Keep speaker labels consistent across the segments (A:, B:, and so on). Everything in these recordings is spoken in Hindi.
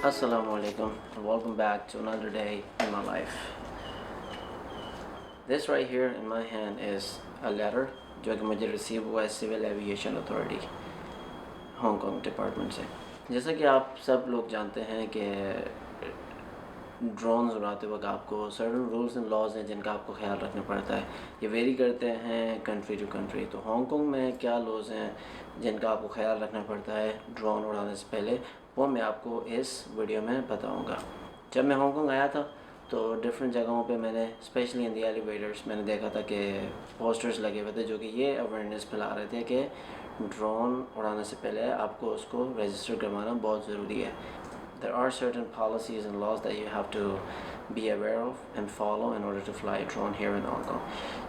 A: Assalamualaikum and welcome back to another day in my life. This right here in my hand is a letter जो कि मुझे रिसीव हुआ है civil aviation authority Hong Kong department से। जैसा कि आप सब लोग जानते हैं कि ड्रोन्स उड़ाते वक्त आपको सर्टन रूल्स एंड लॉज हैं जिनका आपको ख्याल रखना पड़ता है। ये वेरी करते हैं कंट्री टू कंट्री। तो हांगकांग में क्या लॉज हैं जिनका आपको ख्याल रखना पड़ता है ड्रोन उड़ाने से पहले, वो मैं आपको इस वीडियो में बताऊंगा। जब मैं हांगकांग आया था तो डिफरेंट जगहों पे मैंने स्पेशली इन द एलिवेटर्स मैंने देखा था कि पोस्टर्स लगे हुए थे जो कि ये अवेयरनेस फैला रहे थे कि ड्रोन उड़ाने से पहले आपको उसको रजिस्टर करवाना बहुत ज़रूरी है। There are certain policies and laws that you have to be aware of and follow in order to fly a drone here in Hong Kong.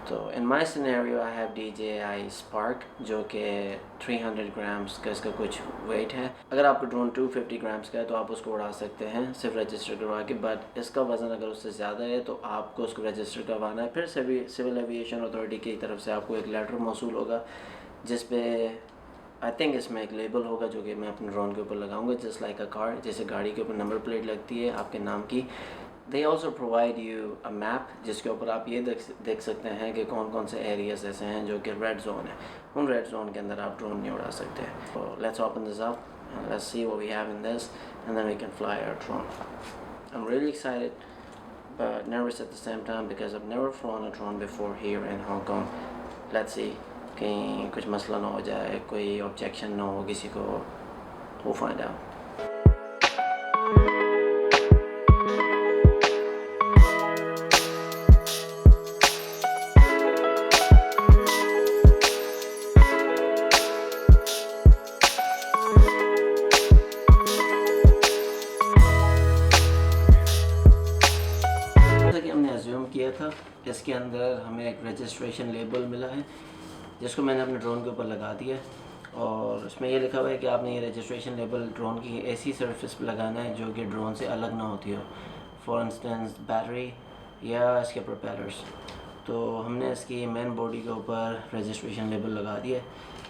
A: So in my scenario I have Djispark जो कि 300 grams का इसका कुछ weight है। अगर आपका ड्रोन 250 grams का है तो आप उसको उड़ा सकते हैं सिर्फ रजिस्टर करवा के, बट इसका वज़न अगर उससे ज़्यादा है तो आपको उसको रजिस्टर करवाना है। फिर सिविल एविएशन अथॉरिटी की तरफ से आपको एक लेटर मौसूल होगा जिस पे आई थिंक इसमें एक लेबल होगा जो कि मैं अपने ड्रोन के ऊपर लगाऊंगा, जस्ट लाइक अ कार, जैसे गाड़ी के ऊपर नंबर प्लेट लगती है आपके नाम की। They also provide you a map जिसके ऊपर आप ये देख सकते हैं कि कौन कौन से एरियाज ऐसे हैं जो कि रेड जोन है। उन रेड जोन के अंदर आप ड्रोन नहीं उड़ा सकते। तो let's open this up and let's see what we have in this and then we can fly our drone. I am really excited but nervous at the same time because I've never flown a drone before here in Hong Kong. Let's see कहीं कुछ मसला ना हो जाए, कोई ऑब्जेक्शन ना हो किसी को। वो फाइंड आउट। जैसा कि हमने अज्यूम किया था, इसके अंदर हमें एक रजिस्ट्रेशन लेबल मिला है जिसको मैंने अपने ड्रोन के ऊपर लगा दिया और उसमें ये लिखा हुआ है कि आपने ये रजिस्ट्रेशन लेबल ड्रोन की ऐसी सरफेस पर लगाना है जो कि ड्रोन से अलग ना होती हो, फॉर इंस्टेंस बैटरी या इसके प्रोपेलर्स। तो हमने इसकी मेन बॉडी के ऊपर रजिस्ट्रेशन लेबल लगा दिया।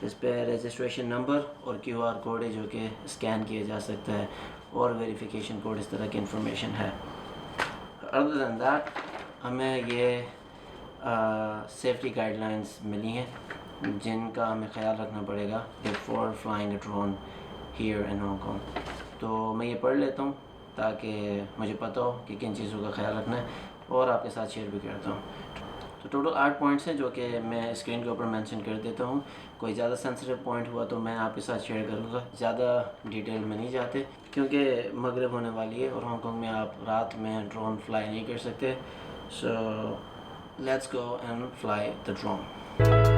A: इस पर रजिस्ट्रेशन नंबर और QR कोड है जो कि स्कैन किया जा सकता है और वेरिफिकेशन कोड, इस तरह की इंफॉर्मेशन है। अदर दैन दैट हमें ये सेफ्टी गाइडलाइंस मिली हैं जिनका हमें ख्याल रखना पड़ेगा before flying a drone here in Hong Kong. तो मैं ये पढ़ लेता हूँ ताकि मुझे पता हो कि किन चीज़ों का ख्याल रखना है और आपके साथ शेयर भी करता हूँ। तो टोटल 8 पॉइंट्स हैं जो कि मैं स्क्रीन के ऊपर मेंशन कर देता हूँ। कोई ज़्यादा सेंसिटिव पॉइंट हुआ तो मैं आपके साथ शेयर करूँगा। ज़्यादा डिटेल में नहीं जाते क्योंकि मगरिब होने वाली है और हांगकांग में आप रात में ड्रोन फ्लाई नहीं कर सकते। सो let's go and fly the drone.